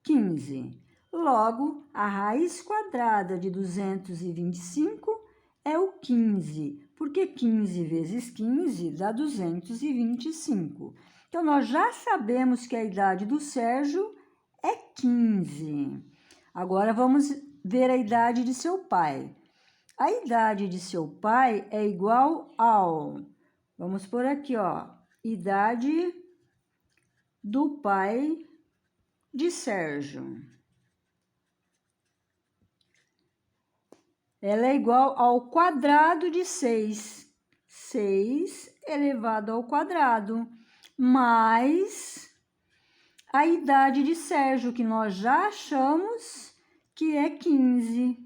A: 15. Logo, a raiz quadrada de 225 é o 15, porque 15 vezes 15 dá 225. Então, nós já sabemos que a idade do Sérgio é 15. Agora, vamos ver a idade de seu pai. A idade de seu pai é igual ao... Vamos por aqui, ó. Idade do pai de Sérgio. Ela é igual ao quadrado de 6. 6 elevado ao quadrado. Mais a idade de Sérgio, que nós já achamos que é 15.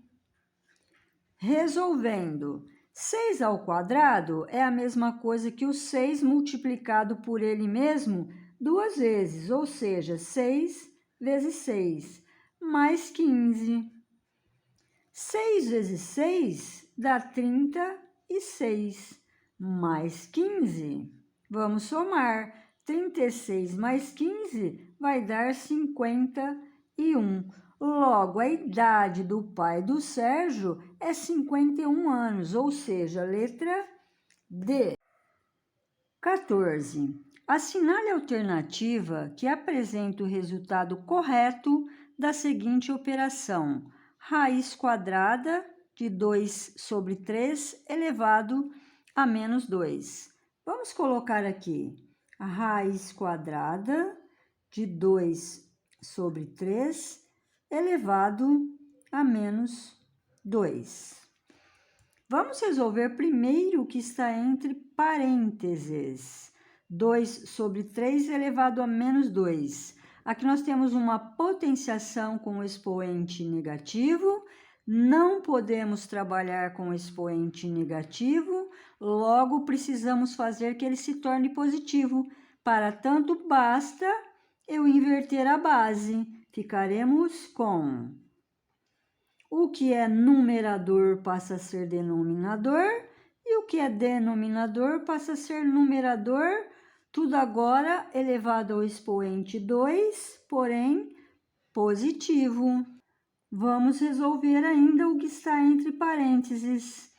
A: Resolvendo, 6 ao quadrado é a mesma coisa que o 6 multiplicado por ele mesmo 2 vezes, ou seja, 6 vezes 6, mais 15. 6 vezes 6 dá 36, mais 15. Vamos somar. 36 mais 15 vai dar 51. Logo, a idade do pai do Sérgio é 51 anos, ou seja, letra D. 14. Assinale a alternativa que apresenta o resultado correto da seguinte operação. Raiz quadrada de 2 sobre 3 elevado a menos 2. Vamos colocar aqui a raiz quadrada de 2 sobre 3 elevado a menos 2. Vamos resolver primeiro o que está entre parênteses. 2 sobre 3 elevado a menos 2. Aqui nós temos uma potenciação com expoente negativo. Não podemos trabalhar com expoente negativo, logo precisamos fazer que ele se torne positivo. Para tanto, basta eu inverter a base. Ficaremos com o que é numerador passa a ser denominador e o que é denominador passa a ser numerador, tudo agora elevado ao expoente 2, porém positivo. Vamos resolver ainda o que está entre parênteses.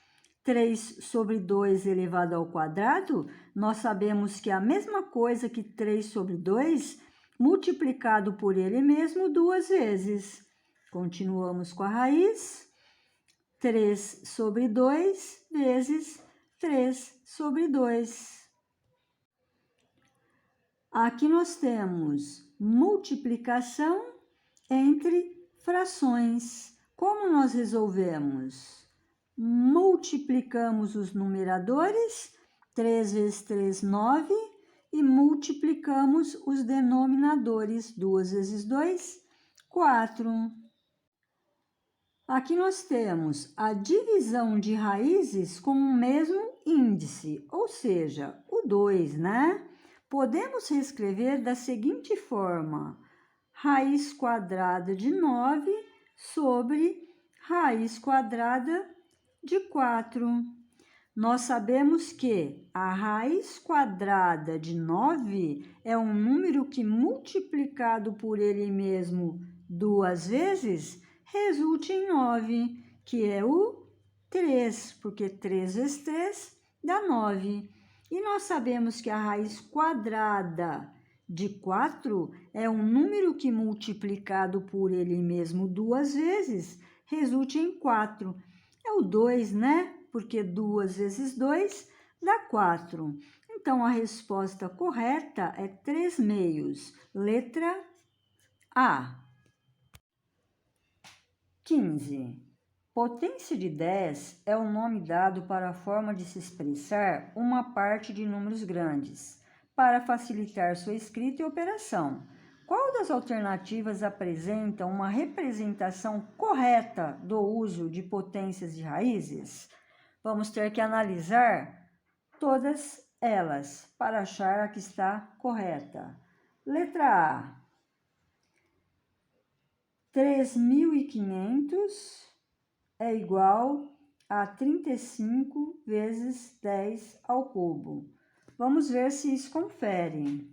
A: 3 sobre 2 elevado ao quadrado, nós sabemos que é a mesma coisa que 3 sobre 2 multiplicado por ele mesmo 2 vezes. Continuamos com a raiz. 3 sobre 2 vezes 3 sobre 2. Aqui nós temos multiplicação entre frações. Como nós resolvemos? Multiplicamos os numeradores, 3 vezes 3, 9, e multiplicamos os denominadores, 2 vezes 2, 4. Aqui nós temos a divisão de raízes com o mesmo índice, ou seja, o 2, né? Podemos reescrever da seguinte forma: raiz quadrada de 9 sobre raiz quadrada de 4. Nós sabemos que a raiz quadrada de 9 é um número que, multiplicado por ele mesmo 2 vezes, resulta em 9, que é o 3, porque 3 vezes 3 dá 9. E nós sabemos que a raiz quadrada de 4 é um número que, multiplicado por ele mesmo 2 vezes, resulta em 4. É o 2, né? Porque 2 vezes 2 dá 4. Então, a resposta correta é 3/2. Letra A. 15. Potência de 10 é o nome dado para a forma de se expressar uma parte de números grandes, para facilitar sua escrita e operação. Qual das alternativas apresenta uma representação correta do uso de potências de raízes? Vamos ter que analisar todas elas para achar a que está correta. Letra A. 3.500 é igual a 35 vezes 10 ao cubo. Vamos ver se isso confere.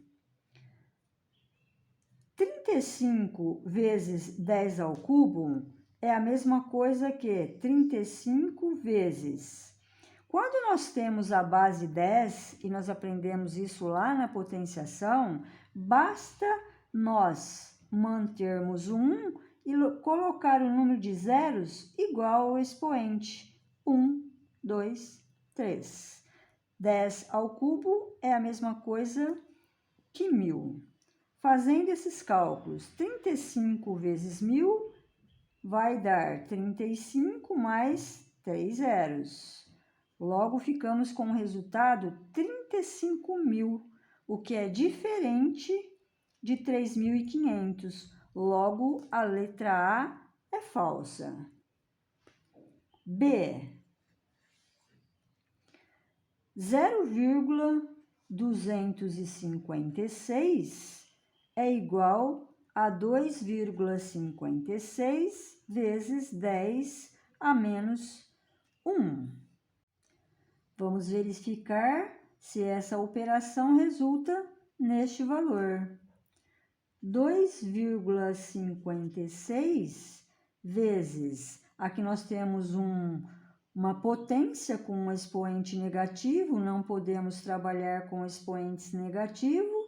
A: 35 vezes 10 ao cubo é a mesma coisa que 35 vezes. Quando nós temos a base 10, e nós aprendemos isso lá na potenciação, basta nós mantermos o 1 e colocar o número de zeros igual ao expoente. 1, 2, 3. 10 ao cubo é a mesma coisa que 1.000. Fazendo esses cálculos, 35 vezes 1.000 vai dar 35 mais 3 zeros. Logo, ficamos com o resultado 35.000, o que é diferente de 3.500. Logo, a letra A é falsa. B. 0,256 é igual a 2,56 vezes 10 a menos 1. Vamos verificar se essa operação resulta neste valor. 2,56 vezes, aqui nós temos uma potência com um expoente negativo, não podemos trabalhar com expoentes negativos,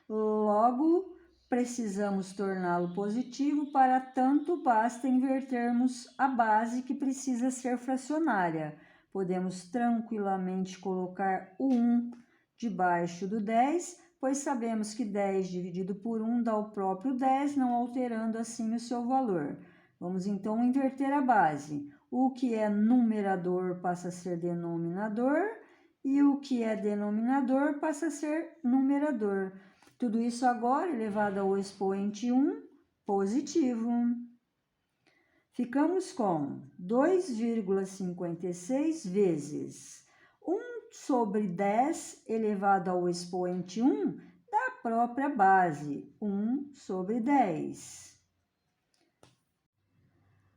A: logo precisamos torná-lo positivo, para tanto basta invertermos a base que precisa ser fracionária. Podemos tranquilamente colocar o 1 debaixo do 10, pois sabemos que 10 dividido por 1 dá o próprio 10, não alterando assim o seu valor. Vamos então inverter a base. O que é numerador passa a ser denominador e o que é denominador passa a ser numerador. Tudo isso agora elevado ao expoente 1 positivo. Ficamos com 2,56 vezes 1 sobre 10 elevado ao expoente 1 da própria base, 1 sobre 10.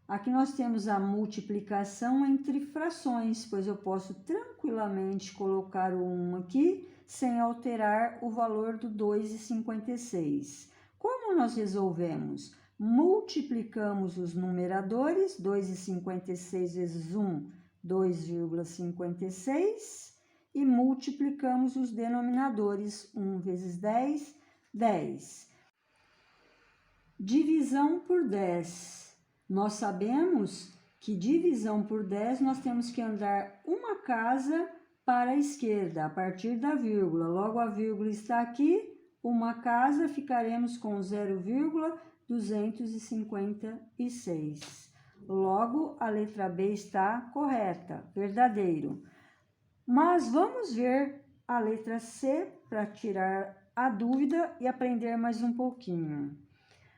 A: Aqui nós temos a multiplicação entre frações, pois eu posso tranquilamente colocar o 1 aqui, sem alterar o valor do 2,56. Como nós resolvemos? Multiplicamos os numeradores, 2,56 vezes 1 2,56 e multiplicamos os denominadores. 1 vezes 10, 10. Divisão por 10. Nós sabemos que divisão por 10 nós temos que andar uma casa para a esquerda, a partir da vírgula. Logo, a vírgula está aqui, uma casa, ficaremos com 0,256. Logo, a letra B está correta, verdadeiro. Mas vamos ver a letra C para tirar a dúvida e aprender mais um pouquinho.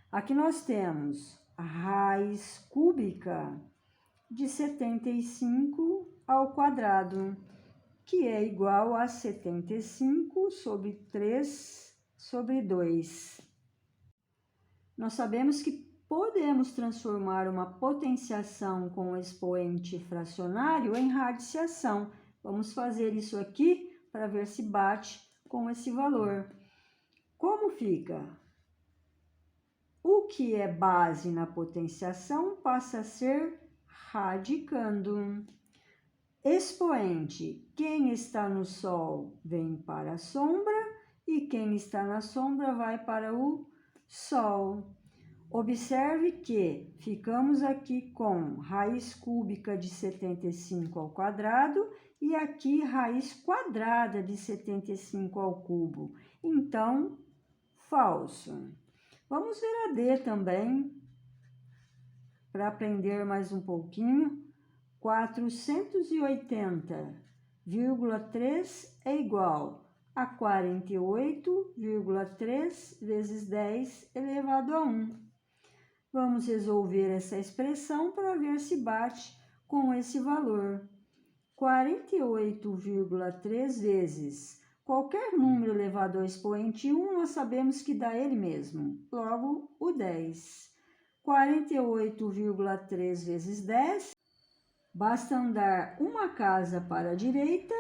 A: Aqui nós temos a raiz cúbica de 75 ao quadrado, que é igual a 75 sobre 3 sobre 2. Nós sabemos que podemos transformar uma potenciação com expoente fracionário em radiciação. Vamos fazer isso aqui para ver se bate com esse valor. Como fica? O que é base na potenciação passa a ser radicando. Expoente, quem está no Sol vem para a sombra e quem está na sombra vai para o Sol. Observe que ficamos aqui com raiz cúbica de 75 ao quadrado e aqui raiz quadrada de 75 ao cubo. Então, falso. Vamos ver a D também, para aprender mais um pouquinho. 480,3 é igual a 48,3 vezes 10 elevado a 1. Vamos resolver essa expressão para ver se bate com esse valor. 48,3 vezes qualquer número elevado ao expoente 1, nós sabemos que dá ele mesmo, logo o 10. 48,3 vezes 10, basta andar uma casa para a direita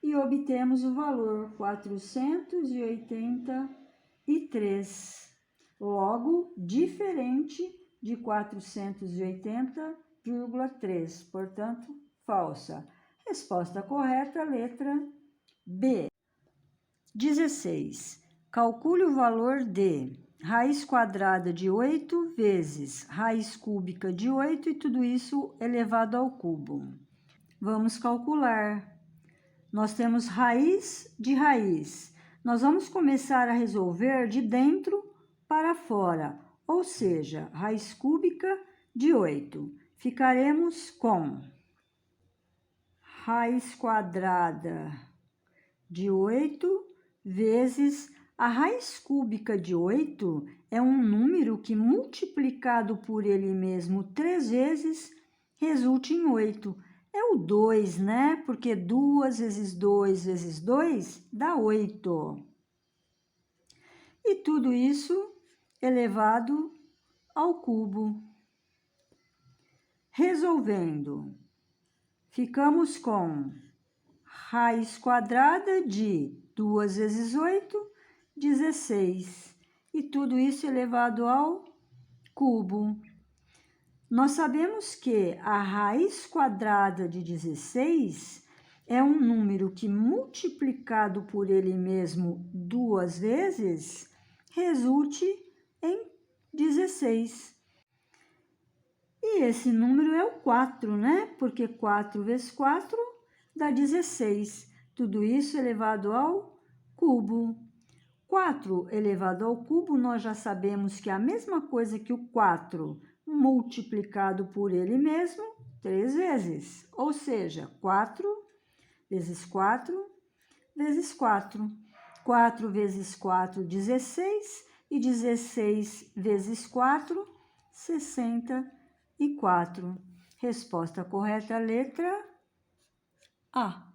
A: e obtemos o valor 483. Logo, diferente de 480,3, portanto, falsa. Resposta correta, letra B. 16. Calcule o valor de raiz quadrada de 8 vezes raiz cúbica de 8 e tudo isso elevado ao cubo. Vamos calcular. Nós temos raiz de raiz. Nós vamos começar a resolver de dentro para fora, ou seja, raiz cúbica de 8. Ficaremos com raiz quadrada de 8 vezes a raiz cúbica de 8 é um número que, multiplicado por ele mesmo 3 vezes, resulta em 8. É o 2, né? Porque 2 vezes 2 vezes 2 dá 8. E tudo isso elevado ao cubo. Resolvendo, ficamos com raiz quadrada de 2 vezes 8, 16. E tudo isso elevado ao cubo. Nós sabemos que a raiz quadrada de 16 é um número que, multiplicado por ele mesmo 2 vezes, resulte em 16. E esse número é o 4, né? Porque 4 vezes 4 dá 16. Tudo isso elevado ao cubo. 4 elevado ao cubo, nós já sabemos que é a mesma coisa que o 4 multiplicado por ele mesmo 3 vezes. Ou seja, 4 vezes 4 vezes 4. 4 vezes 4, 16. E 16 vezes 4, 64. Resposta correta, letra A.